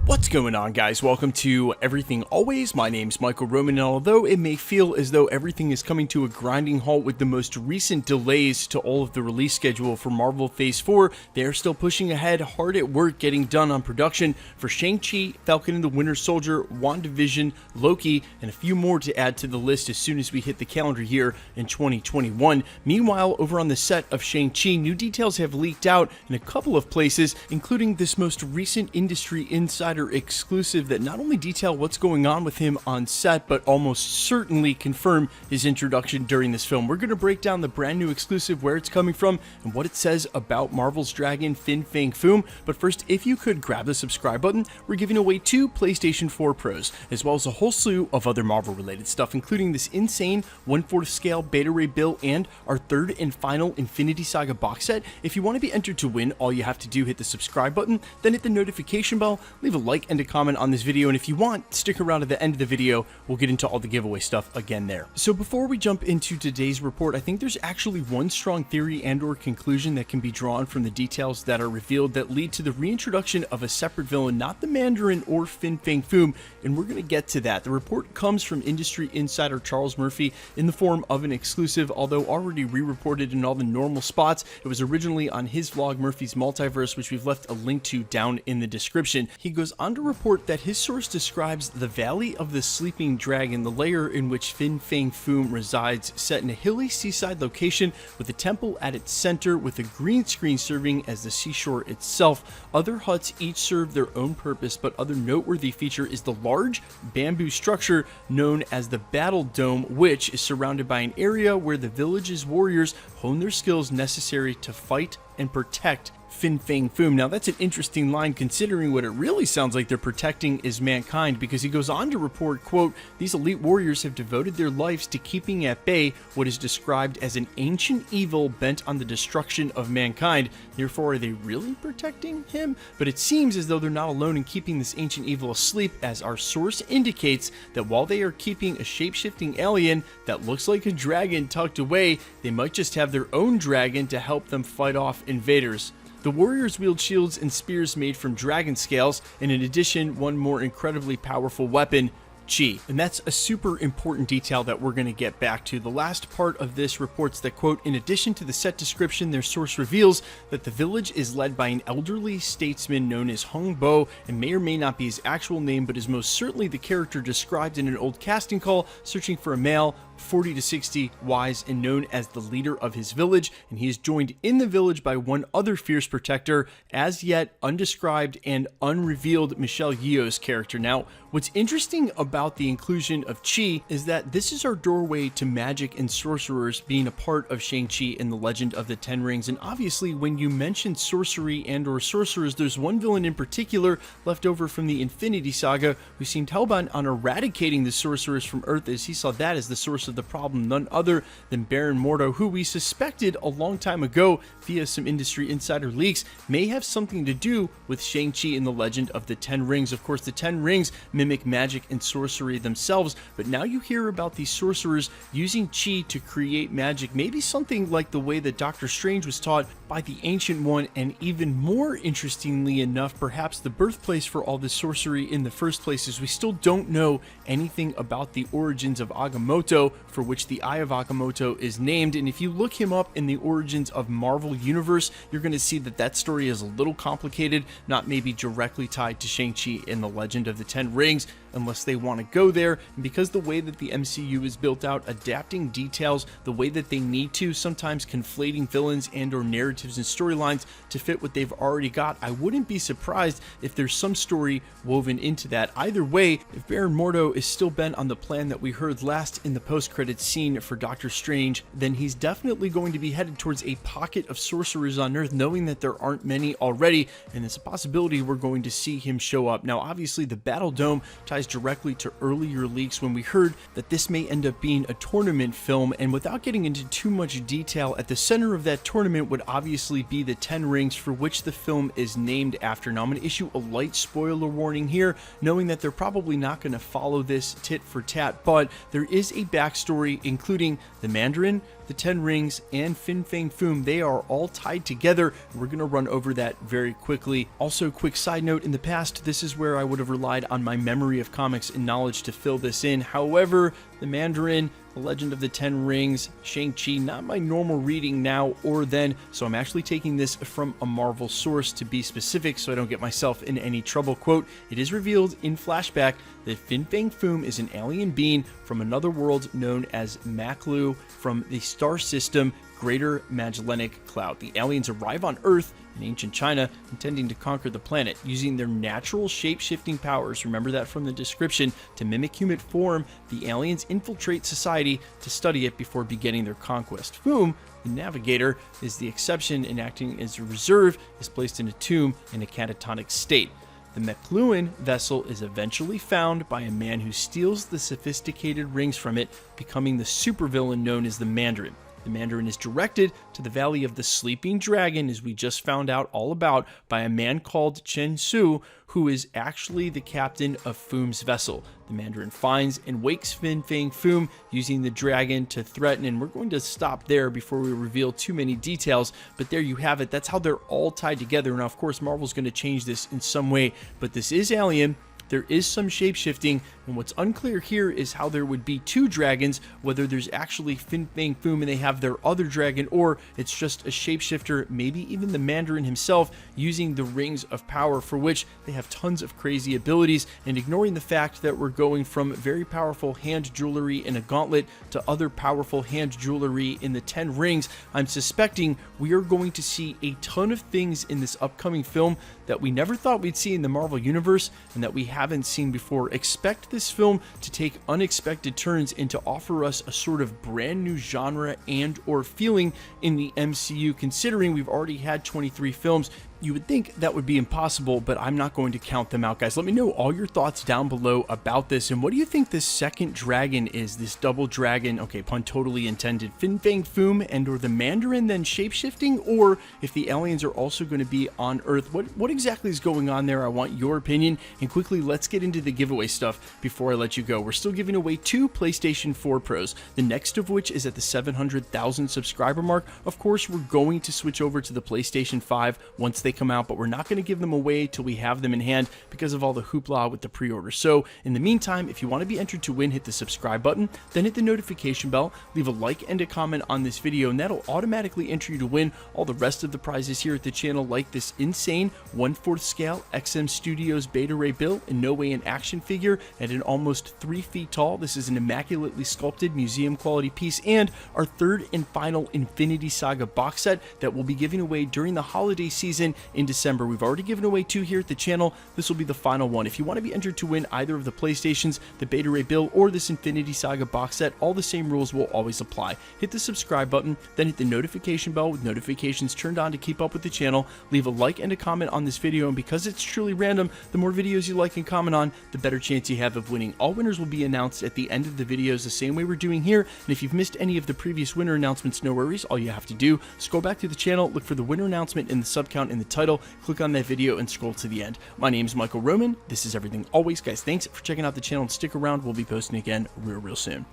What's going on, guys? Welcome to Everything Always. My name's Michael Roman, and although it may feel as though everything is coming to a grinding halt with the most recent delays to all of the release schedule for Marvel Phase 4, they are still pushing ahead, hard at work getting done on production for Shang-Chi, Falcon and the Winter Soldier, WandaVision, Loki, and a few more to add to the list as soon as we hit the calendar year in 2021. Meanwhile, over on the set of Shang-Chi, new details have leaked out in a couple of places, including this most recent industry insider exclusive that not only detail what's going on with him on set, but almost certainly confirm his introduction during this film. We're going to break down the brand new exclusive, where it's coming from, and what it says about Marvel's dragon Fin Fang Foom. But first, if you could grab the subscribe button, we're giving away 2 PlayStation 4 Pros, as well as a whole slew of other Marvel related stuff, including this insane 1/4 scale Beta Ray bill and our 3rd and final Infinity Saga box set. If you want to be entered to win, all you have to do, hit the subscribe button, then hit the notification bell, leave a like and a comment on this video, and if you want, stick around at the end of the video. We'll get into all the giveaway stuff again there. So before we jump into today's report, I think there's actually one strong theory and or conclusion that can be drawn from the details that are revealed that lead to the reintroduction of a separate villain, not the Mandarin or Fin Fang Foom, and we're going to get to that. The report comes from industry insider Charles Murphy in the form of an exclusive, although already re-reported in all the normal spots. It was originally on his vlog, Murphy's Multiverse, which we've left a link to down in the description. He goes on to report that his source describes the Valley of the Sleeping Dragon, the lair in which Fin Fang Foom resides, set in a hilly seaside location with a temple at its center with a green screen serving as the seashore itself. Other huts each serve their own purpose, but other noteworthy feature is the large bamboo structure known as the Battle Dome, which is surrounded by an area where the village's warriors hone their skills necessary to fight and protect Fin Fang Foom. Now that's an interesting line, considering what it really sounds like they're protecting is mankind, because he goes on to report, quote, "These elite warriors have devoted their lives to keeping at bay what is described as an ancient evil bent on the destruction of mankind. Therefore, are they really protecting him?" But it seems as though they're not alone in keeping this ancient evil asleep, as our source indicates that while they are keeping a shape-shifting alien that looks like a dragon tucked away, they might just have their own dragon to help them fight off invaders. The warriors wield shields and spears made from dragon scales, and in addition, one more incredibly powerful weapon, Chi. And that's a super important detail that we're going to get back to. The last part of this reports that, quote, "In addition to the set description, their source reveals that the village is led by an elderly statesman known as Hung Bo, and may or may not be his actual name, but is most certainly the character described in an old casting call searching for a male 40 to 60, wise, and known as the leader of his village, and he is joined in the village by one other fierce protector, as yet undescribed and unrevealed Michelle Yeoh's character." Now, what's interesting about the inclusion of Chi is that this is our doorway to magic and sorcerers being a part of Shang-Chi and the Legend of the Ten Rings, and obviously when you mention sorcery and or sorcerers, there's one villain in particular left over from the Infinity Saga who seemed hellbent on eradicating the sorcerers from Earth, as he saw that as the source of the problem, none other than Baron Mordo, who we suspected a long time ago via some industry insider leaks may have something to do with Shang-Chi and the Legend of the Ten Rings. Of course, the Ten Rings mimic magic and sorcery themselves, but now you hear about these sorcerers using Chi to create magic, maybe something like the way that Doctor Strange was taught by the Ancient One, and even more interestingly enough, perhaps the birthplace for all this sorcery in the first place, is we still don't know anything about the origins of Agamotto, for which the Eye of Agamotto is named. And if you look him up in the Origins of Marvel Universe, you're going to see that that story is a little complicated, not maybe directly tied to Shang-Chi and the Legend of the Ten Rings, unless they want to go there. And because the way that the MCU is built out, adapting details the way that they need to, sometimes conflating villains and or narratives and storylines to fit what they've already got, I wouldn't be surprised if there's some story woven into that. Either way, if Baron Mordo is still bent on the plan that we heard last in the post-credits scene for Doctor Strange, then he's definitely going to be headed towards a pocket of sorcerers on Earth, knowing that there aren't many already, and it's a possibility we're going to see him show up. Now, obviously, the Battle Dome ties directly to earlier leaks when we heard that this may end up being a tournament film, and without getting into too much detail, at the center of that tournament would obviously be the Ten Rings, for which the film is named after. Now, I'm going to issue a light spoiler warning here, knowing that they're probably not going to follow this tit for tat, but there is a backstory including the Mandarin, the Ten Rings, and Fin Fang Foom, they are all tied together. We're going to run over that very quickly. Also, quick side note, in the past, this is where I would have relied on my memory of comics and knowledge to fill this in. However, the Mandarin, The Legend of the Ten Rings, Shang-Chi, not my normal reading now or then, so I'm actually taking this from a Marvel source to be specific so I don't get myself in any trouble. Quote, it is revealed in flashback that Fin Fang Foom is an alien being from another world known as Maklu from the star system Greater Magellanic Cloud. The aliens arrive on Earth in ancient China, intending to conquer the planet. Using their natural shape-shifting powers, remember that from the description, to mimic human form, the aliens infiltrate society to study it before beginning their conquest. Foom, the navigator, is the exception, and acting as a reserve, is placed in a tomb in a catatonic state. The McLuhan vessel is eventually found by a man who steals the sophisticated rings from it, becoming the supervillain known as the Mandarin. The Mandarin is directed to the Valley of the Sleeping Dragon, as we just found out all about, by a man called Chen Su, who is actually the captain of Foom's vessel. The Mandarin finds and wakes Fin Fang Foom using the dragon to threaten, and we're going to stop there before we reveal too many details, but there you have it. That's how they're all tied together. Now, of course, Marvel's going to change this in some way, but this is Alien. There is some shape-shifting, and what's unclear here is how there would be two dragons, whether there's actually Fin Fang Foom and they have their other dragon, or it's just a shapeshifter, maybe even the Mandarin himself, using the Rings of Power, for which they have tons of crazy abilities, and ignoring the fact that we're going from very powerful hand jewelry in a gauntlet to other powerful hand jewelry in the Ten Rings, I'm suspecting we are going to see a ton of things in this upcoming film that we never thought we'd see in the Marvel Universe, and that we haven't seen before. Expect this film to take unexpected turns and to offer us a sort of brand new genre and or feeling in the MCU, considering we've already had 23 films. You would think that would be impossible, but I'm not going to count them out, guys. Let me know all your thoughts down below about this, and what do you think this second dragon is, this double dragon, okay, pun totally intended, Fin Fang Foom and or the Mandarin then shapeshifting, or if the aliens are also going to be on Earth? What exactly is going on there? I want your opinion, and quickly, let's get into the giveaway stuff before I let you go. We're still giving away 2 PlayStation 4 Pros, the next of which is at the 700,000 subscriber mark. Of course, we're going to switch over to the PlayStation 5 once they come out, but we're not going to give them away till we have them in hand because of all the hoopla with the pre-order. So in the meantime, if you want to be entered to win, hit the subscribe button, then hit the notification bell, leave a like and a comment on this video, and that'll automatically enter you to win all the rest of the prizes here at the channel, like this insane 1/4 scale XM Studios Beta Ray Bill in No Way in action figure at an almost 3 feet tall. This is an immaculately sculpted museum quality piece, and our third and final Infinity Saga box set that we'll be giving away during the holiday season in December. We've already given away 2 here at the channel. This will be the final one. If you want to be entered to win either of the PlayStations, the Beta Ray Bill, or this Infinity Saga box set, all the same rules will always apply. Hit the subscribe button, then hit the notification bell with notifications turned on to keep up with the channel. Leave a like and a comment on this video, and because it's truly random, the more videos you like and comment on, the better chance you have of winning. All winners will be announced at the end of the videos the same way we're doing here, and if you've missed any of the previous winner announcements, no worries. All you have to do, scroll back to the channel, look for the winner announcement in the sub count in the title, click on that video, and scroll to the end. My name is Michael Roman. This is Everything Always. Guys, thanks for checking out the channel, and stick around. We'll be posting again real soon.